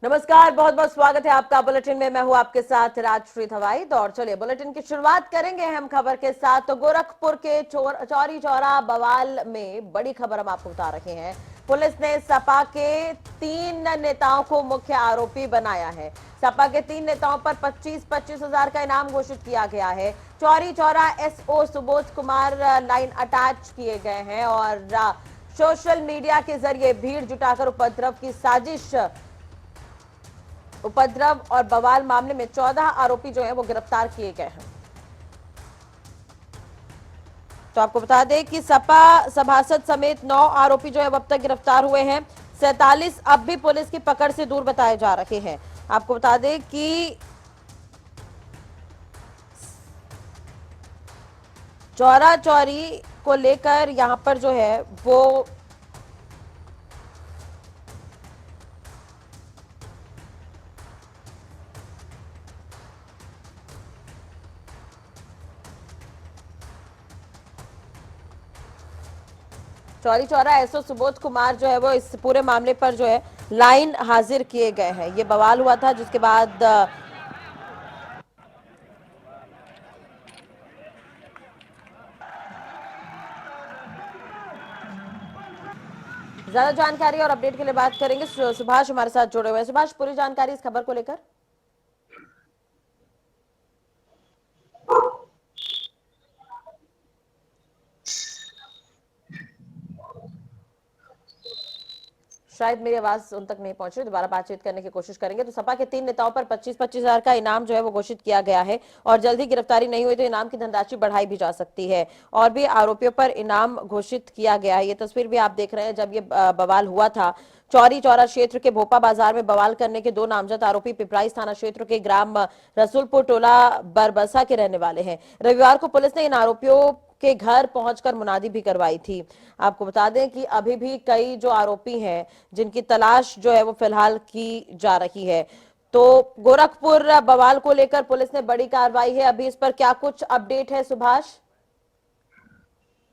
नमस्कार, बहुत बहुत स्वागत है आपका बुलेटिन में। मैं हूं आपके साथ राजश्री थवाई। और चलिए बुलेटिन की शुरुआत करेंगे हम खबर के साथ। तो गोरखपुर के चौरी चौरा बवाल में बड़ी खबर हम आपको बता रहे हैं। पुलिस ने सपा के 3 नेताओं को मुख्य आरोपी बनाया है। सपा के 3 नेताओं पर 25-25 हजार का इनाम घोषित किया गया है। Chauri Chaura SO Subodh Kumar line attach किए गए हैं और सोशल मीडिया के जरिए भीड़ जुटाकर उपद्रव और बवाल मामले में 14 आरोपी जो है वो गिरफ्तार किए गए हैं। तो आपको बता दें कि सपा सभासद समेत 9 आरोपी जो है अब तक गिरफ्तार हुए हैं। 47 अब भी पुलिस की पकड़ से दूर बताए जा रहे हैं। आपको बता दें कि चौरा चौरी को लेकर यहां पर जो है वो चौरी चौरा एसओ सुबोध कुमार जो है वो इस पूरे मामले पर जो है लाइन हाजिर किए गए हैं। ये बवाल हुआ था जिसके बाद ज्यादा जानकारी और अपडेट के लिए बात करेंगे। सुभाष हमारे साथ जुड़े हुए हैं। सुभाष, पूरी जानकारी इस खबर को लेकर। शायद मेरी आवाज उन तक नहीं पहुंच रही, दोबारा बातचीत करने की कोशिश करेंगे। तो सपा के 3 नेताओं पर 25-25 हजार का इनाम जो है वो घोषित किया गया है और जल्द ही गिरफ्तारी नहीं हुई तो इनाम की धनराशि बढ़ाई भी जा सकती है। और भी आरोपियों पर इनाम घोषित किया गया है। ये तस्वीर भी आप देख रहे हैं जब ये बवाल हुआ था। चौरी चौरा क्षेत्र के भोपा बाजार में बवाल करने के 2 नामजद आरोपी पिपराइच थाना क्षेत्र के ग्राम रसूलपुर टोला बरबसा के रहने वाले हैं। रविवार को पुलिस ने इन आरोपियों के घर पहुंचकर मुनादी भी करवाई थी। आपको बता दें कि अभी भी कई जो आरोपी हैं जिनकी तलाश जो है वो फिलहाल की जा रही है। तो गोरखपुर बवाल को लेकर पुलिस ने बड़ी कार्रवाई है। अभी इस पर क्या कुछ अपडेट है सुभाष?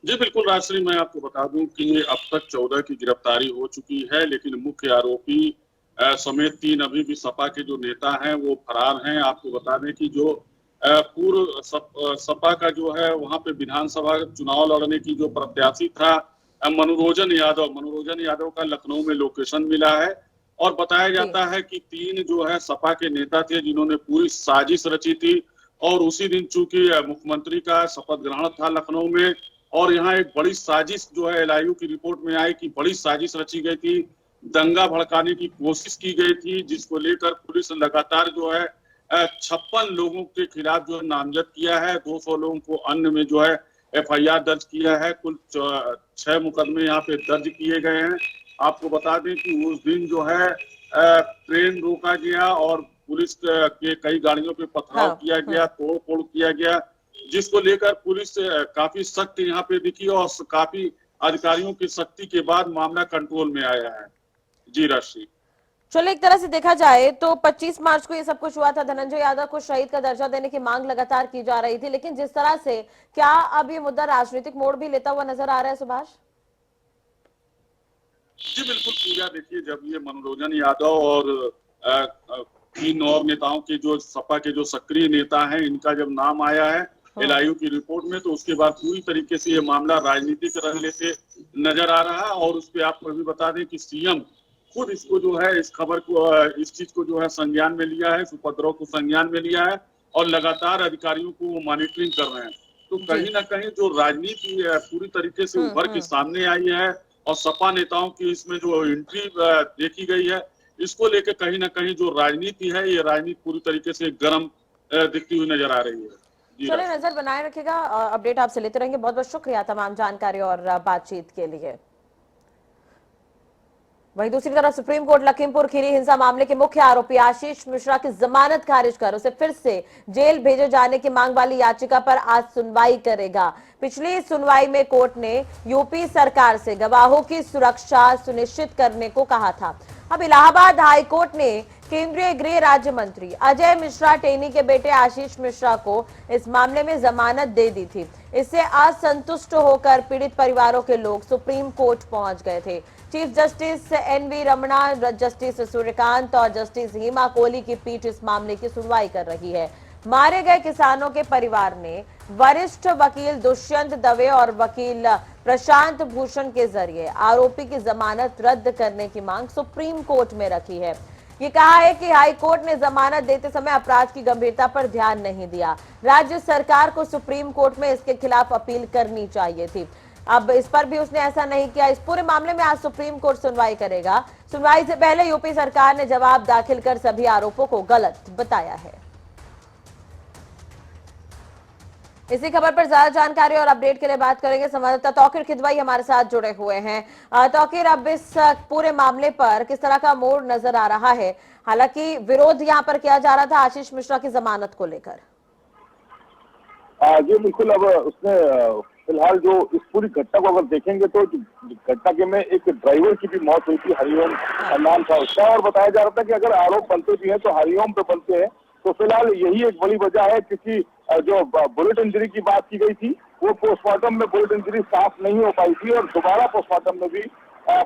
जी बिल्कुल राजश्री, मैं आपको बता दूं कि अब तक 14 की गिरफ्तारी हो चुकी है, लेकिन मुख्य आरोपी समेत 3 अभी भी सपा के जो नेता हैं वो फरार हैं। आपको बता दें कि जो पूर्व सपा का जो है वहां पे विधानसभा चुनाव लड़ने की जो प्रत्याशी था मनोरंजन यादव का लखनऊ में लोकेशन मिला है और बताया जाता है कि 3 जो है सपा के नेता थे जिन्होंने पूरी साजिश रची थी। और उसी दिन चूंकि मुख्यमंत्री का शपथ ग्रहण था लखनऊ में और यहाँ एक बड़ी साजिश जो है एलआईयू की रिपोर्ट में आई कि बड़ी साजिश रची गई थी, दंगा भड़काने की कोशिश की गई थी, जिसको लेकर पुलिस लगातार जो है 56 लोगों के खिलाफ जो है नामजद किया है। 200 लोगों को अन्य में जो है एफआईआर दर्ज किया है। कुल 6 मुकदमे यहाँ पे दर्ज किए गए हैं। आपको बता दें कि उस दिन जो है ट्रेन रोका गया और पुलिस के कई गाड़ियों पे पथराव किया गया, तोड़ फोड़ किया गया, जिसको लेकर पुलिस काफी सख्त यहाँ पे दिखी और काफी अधिकारियों की सख्ती के बाद मामला कंट्रोल में आया है। जी राशि, चलो, एक तरह से देखा जाए तो 25 मार्च को ये सब कुछ हुआ था। धनंजय यादव को शहीद का दर्जा देने की मांग लगातार की जा रही थी, लेकिन जिस तरह से क्या अब ये मुद्दा राजनीतिक मोड़ भी लेता हुआ नजर आ रहा है सुभाष? जी बिल्कुल पूजा, देखिए जब ये मनोरंजन यादव और 3 और नेताओं के जो सपा के जो सक्रिय नेता हैं इनका जब नाम आया है एलआईयू की रिपोर्ट में, तो उसके बाद पूरी तरीके से ये मामला राजनीतिक रंग लेते नजर आ रहा है। और उस पर आपको भी बता दें कि सीएम खुद इसको जो है इस खबर को इस चीज को जो है संज्ञान में लिया है, इस उपद्रव को संज्ञान में लिया है और लगातार अधिकारियों को वो मॉनिटरिंग कर रहे हैं। तो कहीं ना कहीं जो राजनीति पूरी तरीके से उभर के सामने आई है और सपा नेताओं की इसमें जो एंट्री देखी गई है, इसको लेकर कहीं ना कहीं जो राजनीति है ये राजनीति पूरी तरीके से गर्म दिखती हुई नजर आ रही है। चलिए, नजर बनाए रखेगा। अपडेट आपसे लेते रहेंगे। बहुत बहुत शुक्रिया तमाम जानकारी और बातचीत के लिए। वहीं दूसरी तरफ सुप्रीम कोर्ट लखीमपुर खीरी हिंसा मामले के मुख्य आरोपी आशीष मिश्रा की जमानत खारिज कर उसे फिर से जेल भेजे जाने की मांग वाली याचिका पर आज सुनवाई करेगा। पिछली सुनवाई में कोर्ट ने यूपी सरकार से गवाहों की सुरक्षा सुनिश्चित करने को कहा था। अब इलाहाबाद हाईकोर्ट ने केंद्रीय गृह राज्य मंत्री अजय मिश्रा टेनी के बेटे आशीष मिश्रा को इस मामले में जमानत दे दी थी। इससे असंतुष्ट होकर पीड़ित परिवारों के लोग सुप्रीम कोर्ट पहुंच गए थे। Chief justice NV Ramana, justice Suryakant और जस्टिस हेमा कोहली की पीठ इस मामले की सुनवाई कर रही है। मारे गए किसानों के परिवार ने वरिष्ठ वकील दुष्यंत दवे और वकील प्रशांत भूषण के जरिए आरोपी की जमानत रद्द करने की मांग सुप्रीम कोर्ट में रखी है। ये कहा है कि हाई कोर्ट ने जमानत देते समय अपराध की गंभीरता पर ध्यान नहीं दिया। राज्य सरकार को सुप्रीम कोर्ट में इसके खिलाफ अपील करनी चाहिए थी। अब इस पर भी उसने ऐसा नहीं किया। इस पूरे मामले में आज सुप्रीम कोर्ट सुनवाई करेगा। सुनवाई से पहले यूपी सरकार ने जवाब दाखिल कर सभी आरोपों को गलत बताया है। इसी खबर पर ज्यादा जानकारी और अपडेट के लिए बात करेंगे संवाददाता तौकीर खिदवाई हमारे साथ जुड़े हुए हैं। तौकीर, अब इस पूरे मामले पर किस तरह का मोड़ नजर आ रहा है? हालांकि विरोध यहां पर किया जा रहा था आशीष मिश्रा की जमानत को लेकर। जी बिल्कुल। अब उसने फिलहाल जो इस पूरी घटना को अगर देखेंगे तो घटना के में एक ड्राइवर की भी मौत हुई थी, हरिओम नाम था उसका, और बताया जा रहा था कि अगर आरोप बनते भी हैं तो हरिओम पे बनते हैं। तो फिलहाल यही एक बड़ी वजह है, क्योंकि जो बुलेट इंजरी की बात की गई थी वो पोस्टमार्टम में बुलेट इंजरी साफ नहीं हो पाई थी और दोबारा पोस्टमार्टम में भी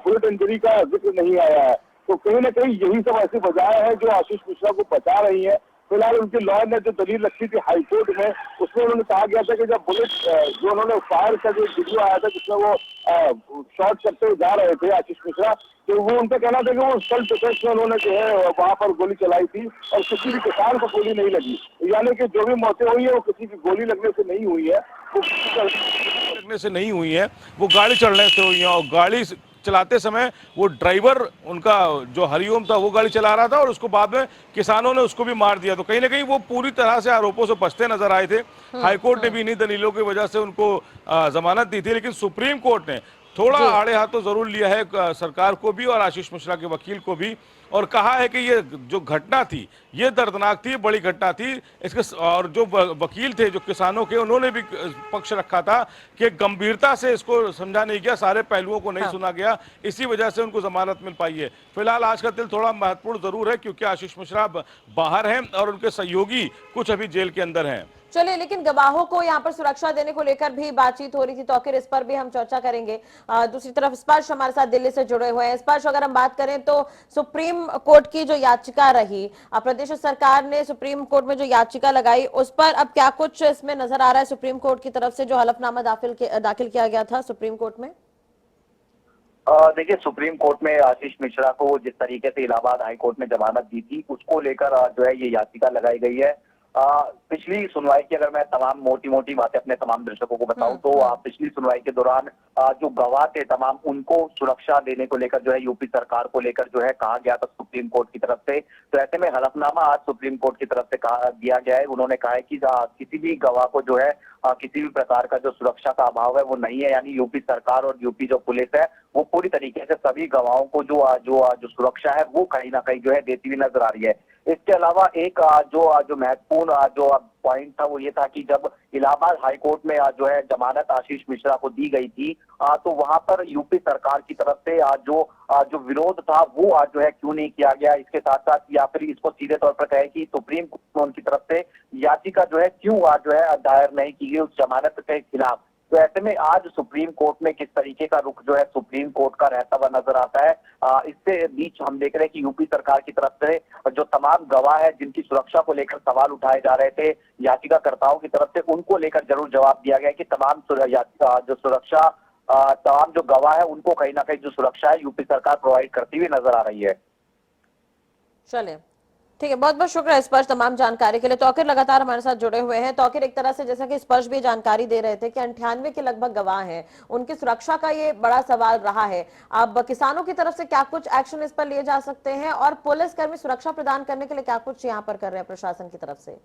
बुलेट इंजरी का जिक्र नहीं आया है। तो कहीं ना कहीं यही सब ऐसी वजह है जो आशीष मिश्रा को बचा रही है। फिलहाल उनके लॉयर ने जो दलील रखी थी हाईकोर्ट में, उसमें उन्होंने कहा गया था कि जब बुलेट जो उन्होंने फायर का जो वीडियो आया था जिसमें वो शॉट करते हुए जा रहे थे आशीष मिश्रा, तो वो उनका कहना था कि वो सेल्फ डिफेंस में उन्होंने जो है वहां पर गोली चलाई थी और किसी भी किसान को गोली नहीं लगी। यानी कि जो भी मौतें हुई है वो किसी की गोली लगने से नहीं हुई है, वो गाड़ी चढ़ने से हुई है। और गाड़ी चलाते समय वो ड्राइवर उनका जो हरिओम था वो गाड़ी चला रहा था और उसको बाद में किसानों ने उसको भी मार दिया। तो कहीं ना कहीं वो पूरी तरह से आरोपों से बचते नजर आए थे। हाईकोर्ट ने भी इन्हीं दलीलों की वजह से उनको जमानत दी थी, लेकिन सुप्रीम कोर्ट ने थोड़ा आड़े हाथों जरूर लिया है सरकार को भी और आशीष मिश्रा के वकील को भी, और कहा है कि ये जो घटना थी ये दर्दनाक थी, बड़ी घटना थी। इसके और जो वकील थे जो किसानों के, उन्होंने भी पक्ष रखा था कि गंभीरता से इसको समझा नहीं गया, सारे पहलुओं को नहीं सुना गया, इसी वजह से उनको जमानत मिल पाई है। फिलहाल आज का दिन थोड़ा महत्वपूर्ण जरूर है क्योंकि आशीष मिश्रा बाहर हैं और उनके सहयोगी कुछ अभी जेल के अंदर हैं। चलिए, लेकिन गवाहों को यहाँ पर सुरक्षा देने को लेकर भी बातचीत हो रही थी तौकीर, इस पर भी हम चर्चा करेंगे। दूसरी तरफ स्पर्श हमारे साथ दिल्ली से जुड़े हुए हैं। स्पर्श, अगर हम बात करें तो सुप्रीम कोर्ट की जो याचिका रही, प्रदेश सरकार ने सुप्रीम कोर्ट में जो याचिका लगाई उस पर अब क्या कुछ इसमें नजर आ रहा है सुप्रीम कोर्ट की तरफ से, जो हलफनामा दाखिल किया गया था सुप्रीम कोर्ट में? देखिए, सुप्रीम कोर्ट में आशीष मिश्रा को जिस तरीके से इलाहाबाद हाई कोर्ट ने जमानत दी थी उसको लेकर जो है ये याचिका लगाई गई है। पिछली सुनवाई की अगर मैं तमाम मोटी मोटी बातें अपने तमाम दर्शकों को बताऊं तो पिछली सुनवाई के दौरान जो गवाह थे तमाम, उनको सुरक्षा देने को लेकर जो है यूपी सरकार को लेकर जो है कहा गया था सुप्रीम कोर्ट की तरफ से। तो ऐसे में हलफनामा आज सुप्रीम कोर्ट की तरफ से कहा दिया गया है। उन्होंने कहा है कि किसी भी गवाह को जो है किसी भी प्रकार का जो सुरक्षा का अभाव है वो नहीं है। यानी यूपी सरकार और यूपी जो पुलिस है वो पूरी तरीके से सभी गवाहों को जो सुरक्षा है वो कहीं ना कहीं जो है देती हुई नजर आ रही है। इसके अलावा एक जो महत्वपूर्ण जो पॉइंट था वो ये था कि जब इलाहाबाद हाई कोर्ट में जो है जमानत आशीष मिश्रा को दी गई थी तो वहां पर यूपी सरकार की तरफ से जो विरोध था वो जो है क्यों नहीं किया गया। इसके साथ साथ या फिर इसको सीधे तौर पर कहे कि सुप्रीम कोर्ट उनकी तरफ से याचिका जो है क्यों जो है दायर नहीं की गई उस जमानत के खिलाफ। तो ऐसे में आज सुप्रीम कोर्ट में किस तरीके का रुख जो है सुप्रीम कोर्ट का रहता हुआ नजर आता है। इससे बीच हम देख रहे हैं कि यूपी सरकार की तरफ से जो तमाम गवाह है जिनकी सुरक्षा को लेकर सवाल उठाए जा रहे थे याचिकाकर्ताओं की तरफ से, उनको लेकर जरूर जवाब दिया गया कि तमाम जो सुरक्षा तमाम जो गवाह है उनको कहीं ना कहीं जो सुरक्षा है यूपी सरकार प्रोवाइड करती हुई नजर आ रही है। चलिए, ठीक है, बहुत बहुत शुक्रिया स्पर्श तमाम जानकारी के लिए। तौकीर लगातार हमारे साथ जुड़े हुए हैं। तौकीर, एक तरह से जैसा कि स्पर्श भी जानकारी दे रहे थे कि 98 के लगभग गवाह हैं, उनकी सुरक्षा का ये बड़ा सवाल रहा है। अब किसानों की तरफ से क्या कुछ एक्शन इस पर लिए जा सकते हैं और पुलिसकर्मी सुरक्षा प्रदान करने के लिए क्या कुछ यहाँ पर कर रहे हैं प्रशासन की तरफ से?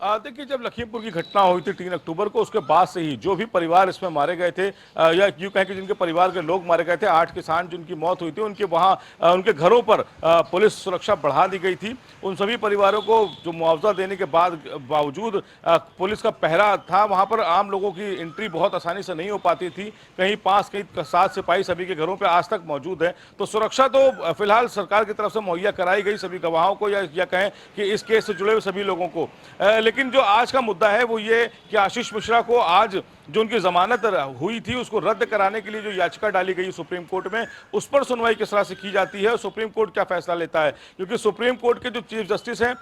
देखिए, जब लखीमपुर की घटना हुई थी 3 अक्टूबर को, उसके बाद से ही जो भी परिवार इसमें मारे गए थे, या यूं कहें कि जिनके परिवार के लोग मारे गए थे, 8 किसान जिनकी मौत हुई थी, उनके वहां उनके घरों पर पुलिस सुरक्षा बढ़ा दी गई थी। उन सभी परिवारों को जो मुआवजा देने के बावजूद पुलिस का पहरा था, वहां पर आम लोगों की एंट्री बहुत आसानी से नहीं हो पाती थी। कहीं 5 कहीं 7 सिपाही सभी के घरों पर आज तक मौजूद है। तो सुरक्षा तो फिलहाल सरकार की तरफ से मुहैया कराई गई सभी गवाहों को, या कहें कि इस केस से जुड़े हुए सभी लोगों को। लेकिन जो आज का मुद्दा है वो ये कि आशीष मिश्रा को आज जो उनकी जमानत हुई थी उसको रद्द कराने के लिए जो याचिका डाली गई सुप्रीम कोर्ट में, उस पर सुनवाई किस तरह से की जाती है और सुप्रीम कोर्ट क्या फैसला लेता है। क्योंकि सुप्रीम कोर्ट के जो चीफ जस्टिस हैं,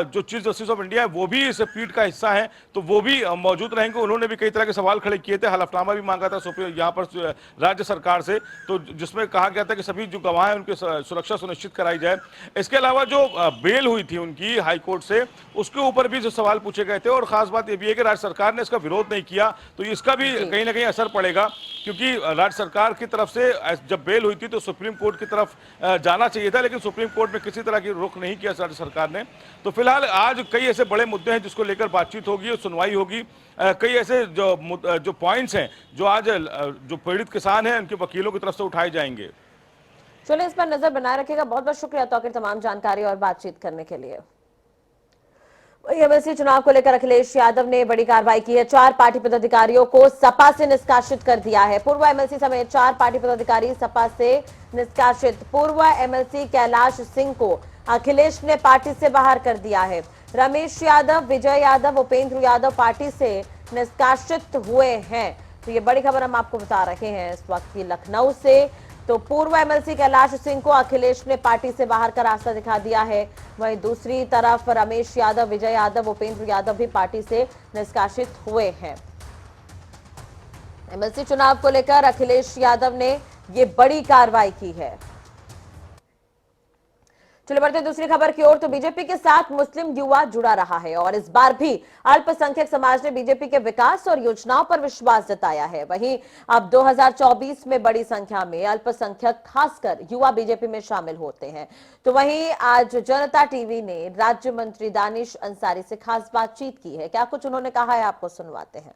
जो चीफ जस्टिस ऑफ इंडिया है, वो भी इस पीठ का हिस्सा है, तो वो भी मौजूद रहेंगे। उन्होंने भी कई तरह के सवाल खड़े किए थे, हलफनामा भी मांगा था यहाँ पर राज्य सरकार से, तो जिसमें कहा गया था कि सभी जो गवाह हैं उनकी सुरक्षा सुनिश्चित कराई जाए। इसके अलावा जो बेल हुई थी उनकी हाईकोर्ट से, उसके ऊपर भी जो सवाल पूछे गए थे, और खास बात यह भी है कि राज्य सरकार ने इसका विरोध नहीं किया, तो इसका भी कहीं ना कहीं असर पड़ेगा। क्योंकि राज्य सरकार की तरफ से जब बेल हुई थी तो सुप्रीम कोर्ट की तरफ जाना चाहिए था, लेकिन सुप्रीम कोर्ट में किसी तरह की रुख नहीं किया राज्य सरकार ने। तो फिलहाल आज कई ऐसे बड़े मुद्दे हैं जिसको लेकर बातचीत होगी और सुनवाई होगी। कई ऐसे जो पॉइंट्स हैं जो आज जो पीड़ित किसान हैं उनके वकीलों की तरफ से उठाए जाएंगे। चलिए, इस पर नजर बनाए रखिएगा। बहुत बहुत शुक्रिया तौकीर तमाम जानकारी और बातचीत करने के लिए। एमएलसी चुनाव को लेकर अखिलेश यादव ने बड़ी कार्रवाई की है। 4 पार्टी पदाधिकारियों को सपा से निष्कासित कर दिया है। पूर्व एमएलसी समेत 4 पार्टी पदाधिकारी सपा से निष्कासित। पूर्व एमएलसी कैलाश सिंह को अखिलेश ने पार्टी से बाहर कर दिया है। रमेश यादव, विजय यादव, उपेंद्र यादव पार्टी से निष्कासित हुए हैं। तो ये बड़ी खबर हम आपको बता रहे हैं इस वक्त की लखनऊ से। तो पूर्व एमएलसी कैलाश सिंह को अखिलेश ने पार्टी से बाहर का रास्ता दिखा दिया है। वहीं दूसरी तरफ रमेश यादव, विजय यादव, उपेंद्र यादव भी पार्टी से निष्कासित हुए हैं। एमएलसी चुनाव को लेकर अखिलेश यादव ने ये बड़ी कार्रवाई की है। चलिए बढ़ते दूसरी खबर की ओर। तो बीजेपी के साथ मुस्लिम युवा जुड़ा रहा है और इस बार भी अल्पसंख्यक समाज ने बीजेपी के विकास और योजनाओं पर विश्वास जताया है। वहीं अब 2024 में बड़ी संख्या में अल्पसंख्यक खासकर युवा बीजेपी में शामिल होते हैं। तो वहीं आज जनता टीवी ने राज्य मंत्री दानिश अंसारी से खास बातचीत की है। क्या कुछ उन्होंने कहा है, आपको सुनवाते हैं।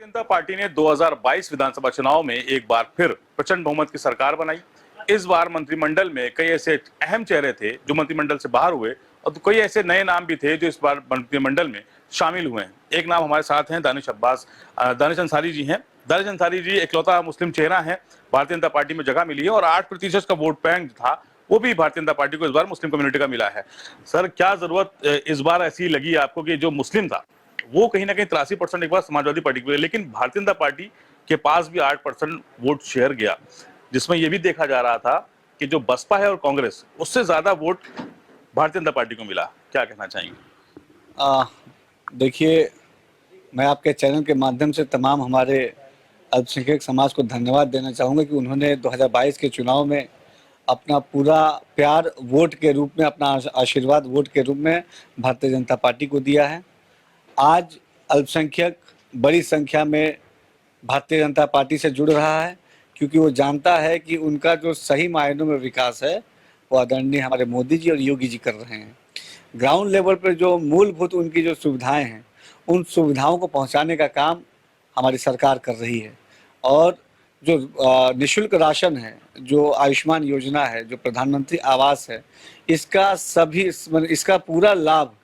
जनता पार्टी ने 2022 विधानसभा चुनाव में एक बार फिर प्रचंड बहुमत की सरकार बनाई। इस बार मंत्रिमंडल में कई ऐसे अहम चेहरे थे जो मंत्रिमंडल से बाहर हुए, और तो कई ऐसे नए नाम भी थे जो इस बार मंत्रिमंडल में शामिल हुए हैं। एक नाम हमारे साथ हैं, दानिश अंसारी जी हैं। दानिश अंसारी जी इकलौता मुस्लिम चेहरा है, भारतीय जनता पार्टी में जगह मिली है और 8% का वोट बैंक था वो भी भारतीय जनता पार्टी को इस बार मुस्लिम कम्युनिटी का मिला है। सर, क्या जरूरत इस बार ऐसी लगी आपको कि जो मुस्लिम था वो कहीं ना कहीं 83% एक बार समाजवादी पार्टी को, लेकिन भारतीय जनता पार्टी के पास भी 8% वोट शेयर गया, जिसमें यह भी देखा जा रहा था कि जो बसपा है और कांग्रेस उससे ज्यादा वोट भारतीय जनता पार्टी को मिला। क्या कहना चाहेंगे? देखिए, मैं आपके चैनल के माध्यम से तमाम हमारे अल्पसंख्यक समाज को धन्यवाद देना चाहूँगा कि उन्होंने 2022 के चुनाव में अपना पूरा प्यार वोट के रूप में, अपना आशीर्वाद वोट के रूप में भारतीय जनता पार्टी को दिया है। आज अल्पसंख्यक बड़ी संख्या में भारतीय जनता पार्टी से जुड़ रहा है, क्योंकि वो जानता है कि उनका जो सही मायनों में विकास है वो आदरणीय हमारे मोदी जी और योगी जी कर रहे हैं। ग्राउंड लेवल पर जो मूलभूत उनकी जो सुविधाएं हैं, उन सुविधाओं को पहुंचाने का काम हमारी सरकार कर रही है। और जो निःशुल्क राशन है, जो आयुष्मान योजना है, जो प्रधानमंत्री आवास है, इसका पूरा लाभ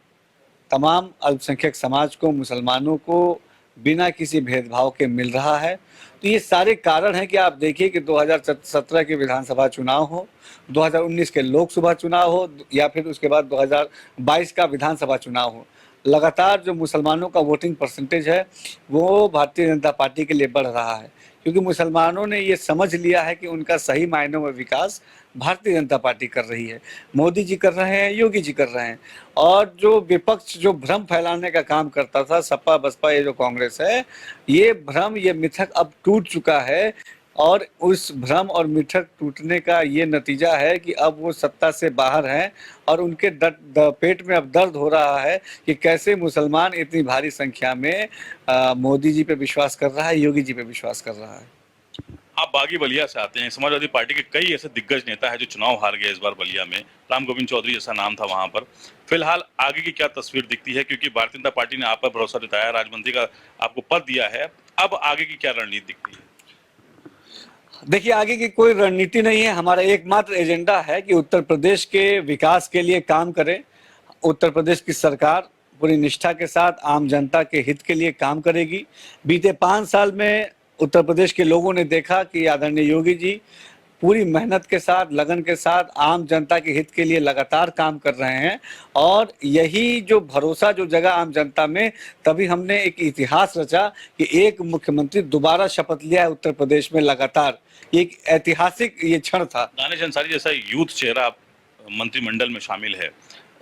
तमाम अल्पसंख्यक समाज को, मुसलमानों को बिना किसी भेदभाव के मिल रहा है। तो ये सारे कारण हैं कि आप देखिए कि 2017 के विधानसभा चुनाव हो, 2019 के लोकसभा चुनाव हो, या फिर उसके बाद 2022 का विधानसभा चुनाव हो, लगातार जो मुसलमानों का वोटिंग परसेंटेज है वो भारतीय जनता पार्टी के लिए बढ़ रहा है, क्योंकि मुसलमानों ने ये समझ लिया है कि उनका सही मायनों में विकास भारतीय जनता पार्टी कर रही है, मोदी जी कर रहे हैं, योगी जी कर रहे हैं। और जो विपक्ष जो भ्रम फैलाने का काम करता था, सपा बसपा ये जो कांग्रेस है, ये भ्रम, ये मिथक अब टूट चुका है। और उस भ्रम और मिथक टूटने का ये नतीजा है कि अब वो सत्ता से बाहर हैं और उनके पेट में अब दर्द हो रहा है कि कैसे मुसलमान इतनी भारी संख्या में मोदी जी पे विश्वास कर रहा है, योगी जी पे विश्वास कर रहा है। आप बागी बलिया से आते हैं। समाजवादी पार्टी के कई ऐसे दिग्गज नेता है जो चुनाव हार गए इस बार बलिया में। राम गोविंद चौधरी जैसा नाम था वहां पर। फिलहाल आगे की क्या तस्वीर दिखती है, क्योंकि भारतीय जनता पार्टी ने आप पर भरोसा जताया, राज्य मंत्री का आपको पद दिया है, अब आगे की क्या रणनीति दिखती है? देखिए, आगे की कोई रणनीति नहीं है। हमारा एकमात्र एजेंडा है कि उत्तर प्रदेश के विकास के लिए काम करें। उत्तर प्रदेश की सरकार पूरी निष्ठा के साथ आम जनता के हित के लिए काम करेगी। बीते 5 साल में उत्तर प्रदेश के लोगों ने देखा कि आदरणीय योगी जी पूरी मेहनत के साथ, लगन के साथ आम जनता के हित के लिए लगातार काम कर रहे हैं। और यही जो भरोसा जो जगह आम जनता में, तभी हमने एक इतिहास रचा कि एक मुख्यमंत्री दोबारा शपथ लिया है उत्तर प्रदेश में लगातार। ये एक ऐतिहासिक ये क्षण था। दानिश अंसारी जैसा यूथ चेहरा मंत्रिमंडल में शामिल है,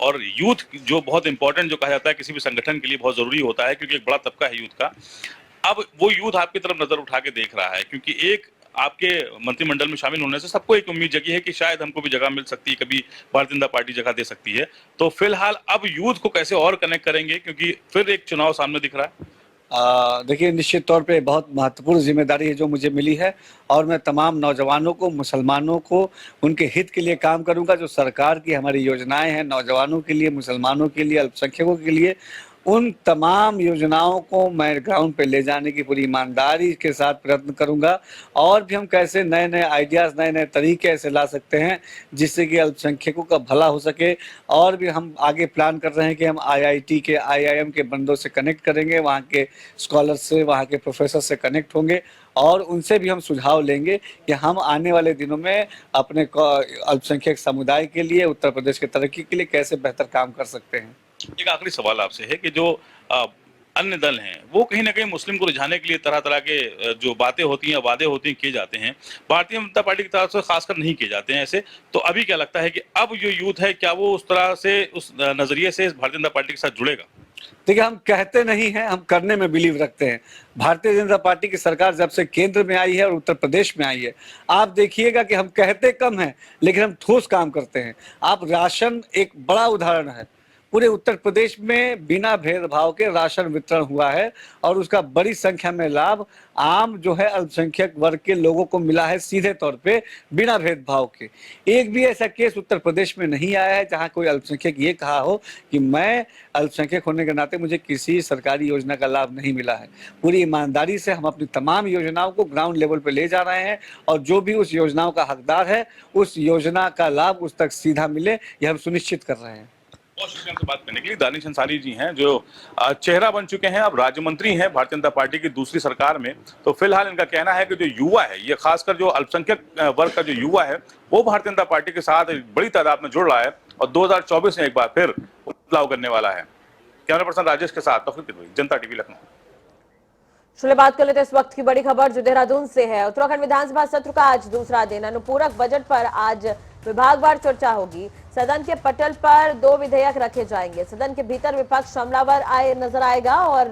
और यूथ जो बहुत इंपॉर्टेंट जो कहा जाता है किसी भी संगठन के लिए बहुत जरूरी होता है, क्योंकि एक बड़ा तबका है यूथ का। अब वो यूथ आपकी तरफ नजर उठा के देख रहा है, क्योंकि एक आपके मंत्रिमंडल में शामिल होने से सबको एक उम्मीद जगी है कि शायद हमको भी जगह मिल सकती है, कभी भारतीय जनता पार्टी जगह दे सकती है। तो फिलहाल अब यूथ को कैसे और कनेक्ट करेंगे, क्योंकि फिर एक चुनाव सामने दिख रहा है? देखिए, निश्चित तौर पे बहुत महत्वपूर्ण जिम्मेदारी है जो मुझे मिली है, और मैं तमाम नौजवानों को, मुसलमानों को, उनके हित के लिए काम करूंगा। जो सरकार की हमारी योजनाएं हैं नौजवानों के लिए, मुसलमानों के लिए, अल्पसंख्यकों के लिए, उन तमाम योजनाओं को मैं ग्राउंड पे ले जाने की पूरी ईमानदारी के साथ प्रयत्न करूंगा। और भी हम कैसे नए नए आइडियाज़, नए नए तरीके ऐसे ला सकते हैं जिससे कि अल्पसंख्यकों का भला हो सके। और भी हम आगे प्लान कर रहे हैं कि हम IIT के, IIM के बंदों से कनेक्ट करेंगे, वहाँ के स्कॉलर से, वहाँ के प्रोफेसर से कनेक्ट होंगे, और उनसे भी हम सुझाव लेंगे कि हम आने वाले दिनों में अपने अल्पसंख्यक समुदाय के लिए, उत्तर प्रदेश की तरक्की के लिए कैसे बेहतर काम कर सकते हैं। एक आखिरी सवाल आपसे है कि जो अन्य दल हैं वो कहीं ना कहीं मुस्लिम को रिझाने के लिए तरह तरह के जो बातें होती हैं, वादे होते हैं, किए जाते हैं, भारतीय जनता पार्टी की तरफ से खासकर नहीं किए जाते हैं ऐसे। तो अभी क्या लगता है कि अब जो यूथ है, क्या वो उस तरह से, उस नजरिए से भारतीय जनता पार्टी के साथ जुड़ेगा? देखिए, हम कहते नहीं हैं, हम करने में बिलीव रखते हैं। भारतीय जनता पार्टी की सरकार जब से केंद्र में आई है और उत्तर प्रदेश में आई है, आप देखिएगा कि हम कहते कम हैं लेकिन हम ठोस काम करते हैं। आप राशन एक बड़ा उदाहरण है। पूरे उत्तर प्रदेश में बिना भेदभाव के राशन वितरण हुआ है, और उसका बड़ी संख्या में लाभ आम जो है अल्पसंख्यक वर्ग के लोगों को मिला है, सीधे तौर पे बिना भेदभाव के। एक भी ऐसा केस उत्तर प्रदेश में नहीं आया है जहां कोई अल्पसंख्यक ये कहा हो कि मैं अल्पसंख्यक होने के नाते मुझे किसी सरकारी योजना का लाभ नहीं मिला है। पूरी ईमानदारी से हम अपनी तमाम योजनाओं को ग्राउंड लेवल पे ले जा रहे हैं, और जो भी उस योजनाओं का हकदार है उस योजना का लाभ उस तक सीधा मिले, यह हम सुनिश्चित कर रहे हैं। बहुत शुक्रिया हमसे बात करने के लिए। दानिश अंसारी जी हैं जो चेहरा बन चुके हैं, अब राज्य मंत्री हैं भारतीय जनता पार्टी की दूसरी सरकार में। तो फिलहाल इनका कहना है कि जो युवा है, ये खासकर जो अल्पसंख्यक वर्ग का जो युवा है, वो भारतीय जनता पार्टी के साथ बड़ी तादाद में जुड़ रहा है, और 2024 में एक बार फिर बदलाव करने वाला है। कैमरा पर्सन राजेश के साथ जनता टीवी लखनऊ। चलिए बात कर लेते हैं इस वक्त की बड़ी खबर जो देहरादून से है। उत्तराखंड विधानसभा सत्र का आज दूसरा दिन। अनुपूरक बजट पर आज विभागवार चर्चा होगी। सदन के पटल पर 2 विधेयक रखे जाएंगे। सदन के भीतर विपक्ष हमलावर आए नजर आएगा, और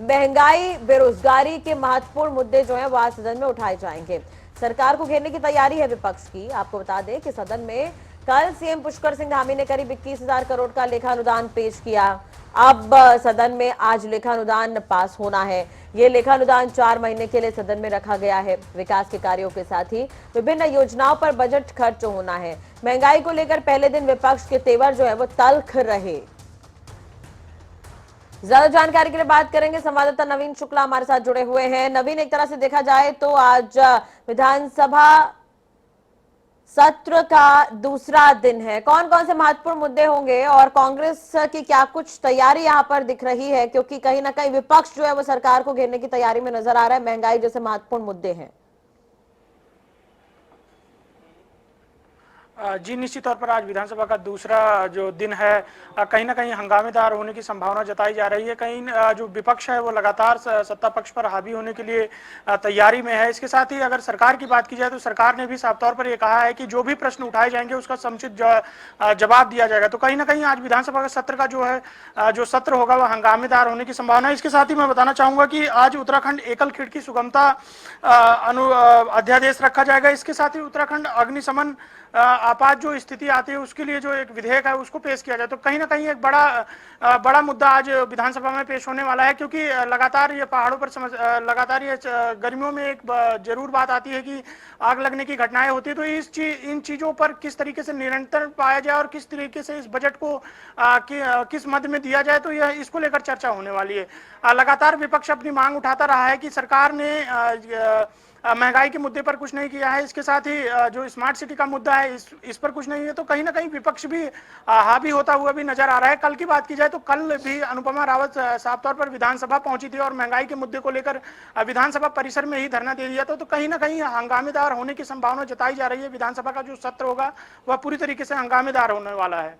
महंगाई, बेरोजगारी के महत्वपूर्ण मुद्दे जो है वह सदन में उठाए जाएंगे। सरकार को घेरने की तैयारी है विपक्ष की। आपको बता दें कि सदन में कल सीएम पुष्कर सिंह धामी ने करीब 21,000 करोड़ का लेखानुदान पेश किया। अब सदन में आज लेखानुदान पास होना है। ये लेखानुदान 4 महीने के लिए सदन में रखा गया है। विकास के कार्यों के साथ ही विभिन्न योजनाओं पर बजट खर्च होना है। महंगाई को लेकर पहले दिन विपक्ष के तेवर जो है वो तल्ख रहे। ज्यादा जानकारी के लिए बात करेंगे, संवाददाता नवीन शुक्ला हमारे साथ जुड़े हुए हैं। नवीन, एक तरह से देखा जाए तो आज विधानसभा सत्र का दूसरा दिन है। कौन कौन से महत्वपूर्ण मुद्दे होंगे, और कांग्रेस की क्या कुछ तैयारी यहां पर दिख रही है, क्योंकि कहीं ना कहीं विपक्ष जो है वो सरकार को घेरने की तैयारी में नजर आ रहा है। महंगाई जैसे महत्वपूर्ण मुद्दे हैं। जी, निश्चित तौर पर आज विधानसभा का दूसरा जो दिन है, कहीं ना कहीं हंगामेदार होने की संभावना जताई जा रही है। कहीं जो विपक्ष है वो लगातार सत्ता पक्ष पर हावी होने के लिए तैयारी में है। इसके साथ ही अगर सरकार की बात की जाए तो सरकार ने भी साफ तौर पर ये कहा है कि जो भी प्रश्न उठाए जाएंगे उसका समुचित जवाब दिया जाएगा। तो कहीं ना कहीं आज विधानसभा का सत्र का जो सत्र होगा वह हंगामेदार होने की संभावना है। इसके साथ ही मैं बताना चाहूंगा कि आज उत्तराखंड एकल खिड़की सुगमता अध्यादेश रखा जाएगा। इसके साथ ही उत्तराखंड अग्निशमन आपात जो स्थिति आती है उसके लिए जो एक विधेयक है उसको पेश किया जाए। तो कहीं ना कहीं एक बड़ा मुद्दा आज विधानसभा में पेश होने वाला है, क्योंकि लगातार ये पहाड़ों पर लगातार ये गर्मियों में एक जरूर बात आती है कि आग लगने की घटनाएं होती है। तो इन चीजों पर किस तरीके से निरंतर पाया जाए और किस तरीके से इस बजट को किस मद में दिया जाए, तो यह इसको लेकर चर्चा होने वाली है। लगातार विपक्ष अपनी मांग उठाता रहा है कि सरकार ने महंगाई के मुद्दे पर कुछ नहीं किया है, इसके साथ ही जो स्मार्ट सिटी का मुद्दा है इस पर कुछ नहीं है। तो कहीं ना कहीं विपक्ष भी हावी होता हुआ भी नजर आ रहा है। कल की बात की जाए तो कल भी अनुपमा रावत साफ तौर पर विधानसभा पहुंची थी और महंगाई के मुद्दे को लेकर विधानसभा परिसर में ही धरना दे दिया था। तो कहीं ना कहीं हंगामेदार होने की संभावना जताई जा रही है। विधानसभा का जो सत्र होगा वह पूरी तरीके से हंगामेदार होने वाला है।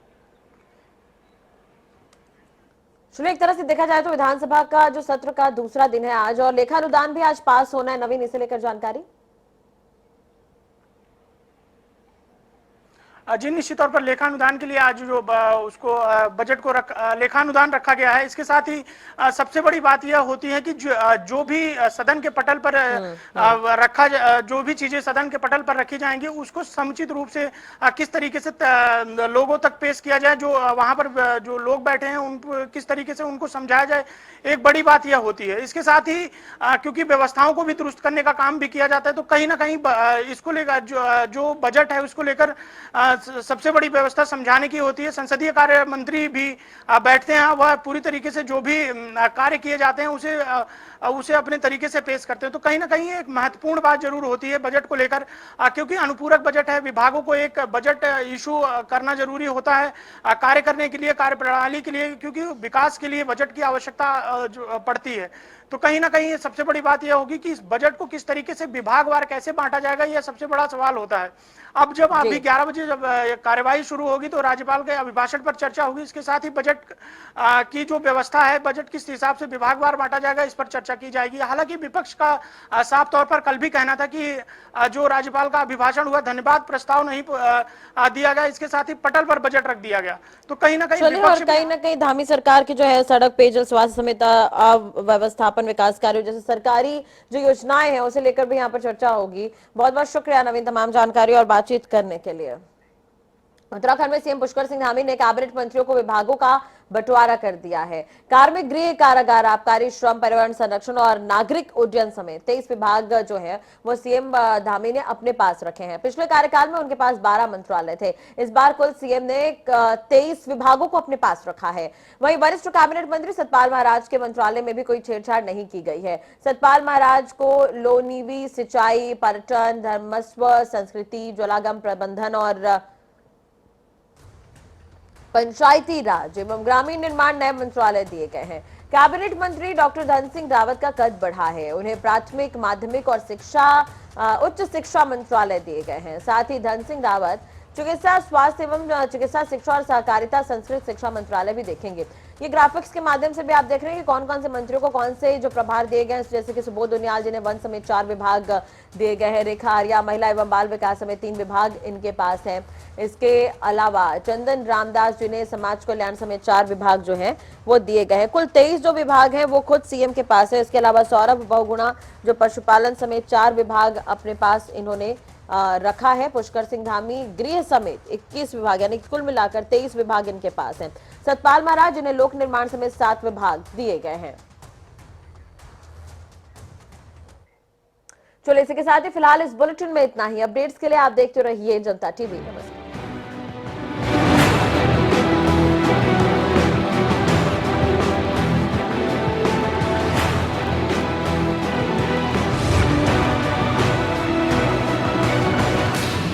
चलिए, एक तरह से देखा जाए तो विधानसभा का जो सत्र का दूसरा दिन है आज, और लेखानुदान भी आज पास होना है। नवीन, इसे लेकर जानकारी। जी, निश्चित तौर पर लेखानुदान के लिए आज जो उसको बजट को लेखानुदान रखा गया है। इसके साथ ही सबसे बड़ी बात यह होती है कि जो भी सदन के पटल पर जो भी चीजें सदन के पटल पर रखी जाएंगी उसको समुचित रूप से किस तरीके से लोगों तक पेश किया जाए, जो वहां पर जो लोग बैठे हैं उन किस तरीके से उनको समझाया जाए, एक बड़ी बात यह होती है। इसके साथ ही क्योंकि व्यवस्थाओं को भी दुरुस्त करने का काम भी किया जाता है, तो कहीं ना कहीं इसको लेकर जो बजट है उसको लेकर सबसे बड़ी व्यवस्था समझाने की होती है। संसदीय कार्य मंत्री भी बैठते हैं, वह पूरी तरीके से जो भी कार्य किए जाते हैं उसे अपने तरीके से पेश करते हैं। तो कहीं ना कहीं एक महत्वपूर्ण बात जरूर होती है बजट को लेकर, क्योंकि अनुपूरक बजट है। विभागों को एक बजट इशू करना जरूरी होता है कार्य करने के लिए, कार्य प्रणाली के लिए, क्योंकि विकास के लिए बजट की आवश्यकता पड़ती है। तो कहीं ना कहीं सबसे बड़ी बात यह होगी कि इस बजट को किस तरीके से विभागवार कैसे बांटा जाएगा, यह सबसे बड़ा सवाल होता है। अब जब अभी 11 बजे जब कार्यवाही शुरू होगी तो राज्यपाल के अभिभाषण पर चर्चा होगी। इसके साथ ही बजट की जो व्यवस्था है, बजट किस हिसाब से विभागवार बांटा जाएगा, इस पर चर्चा की जाएगी। हालांकि विपक्ष का साफ तौर पर कल भी कहना था कि जो राज्यपाल का अभिभाषण हुआ, धन्यवाद प्रस्ताव नहीं दिया गया, इसके साथ ही पटल पर बजट रख दिया गया। तो कहीं ना कहीं धामी सरकार की जो है सड़क, पेयजल, स्वास्थ्य समेत व्यवस्थापन, विकास कार्यों जैसे सरकारी जो योजनाएं हैं उसे लेकर भी यहाँ पर चर्चा होगी। बहुत बहुत शुक्रिया नवीन, तमाम जानकारी और बातचीत करने के लिए। उत्तराखंड में सीएम पुष्कर सिंह धामी ने कैबिनेट मंत्रियों को विभागों का बंटवारा कर दिया है। कार्मिक, गृह, कारागार, आबकारी, श्रम, पर्यावरण संरक्षण और नागरिक उड्डयन समेत 23 विभाग जो है वो सीएम धामी ने अपने पास रखे हैं। पिछले कार्यकाल में उनके पास 12 मंत्रालय थे। इस बार कुल सीएम ने 23 विभागों को अपने पास रखा है। वहीं वरिष्ठ कैबिनेट मंत्री सतपाल महाराज के मंत्रालय में भी कोई छेड़छाड़ नहीं की गई है। सतपाल महाराज को लोनीवी, सिंचाई, पर्यटन, धर्मस्व, संस्कृति, जलागम प्रबंधन और पंचायती राज एवं ग्रामीण निर्माण नए मंत्रालय दिए गए हैं। कैबिनेट मंत्री डॉक्टर धन सिंह रावत का कद बढ़ा है, उन्हें प्राथमिक, माध्यमिक और उच्च शिक्षा मंत्रालय दिए गए हैं। साथ ही धन सिंह रावत चिकित्सा, स्वास्थ्य एवं चिकित्सा शिक्षा और सहकारिता, संस्कृत शिक्षा मंत्रालय भी देखेंगे। ये ग्राफिक्स के माध्यम से भी आप देख रहे हैं कि कौन कौन से मंत्रियों को कौन से जो प्रभार दिए गए हैं, जैसे कि सुबोध उनियाल जिन्हें वन समेत 4 विभाग दिए गए हैं। रेखा आर्या महिला एवं बाल विकास समेत 3 विभाग इनके पास हैं। इसके अलावा चंदन रामदास जिन्हें समाज कल्याण समेत 4 विभाग जो हैं वो दिए गए हैं। कुल 23 जो विभाग हैं वो खुद सीएम के पास है। इसके अलावा सौरभ बहुगुणा जो पशुपालन समेत 4 विभाग अपने पास इन्होंने रखा है। पुष्कर सिंह धामी गृह समेत 21 विभाग, यानी कुल मिलाकर 23 विभाग इनके पास हैं। सतपाल महाराज जिन्हें लोक निर्माण समेत 7 विभाग दिए गए हैं। चलिए, इसी के साथ ही फिलहाल इस बुलेटिन में इतना ही। अपडेट्स के लिए आप देखते रहिए जनता टीवी। नमस्कार।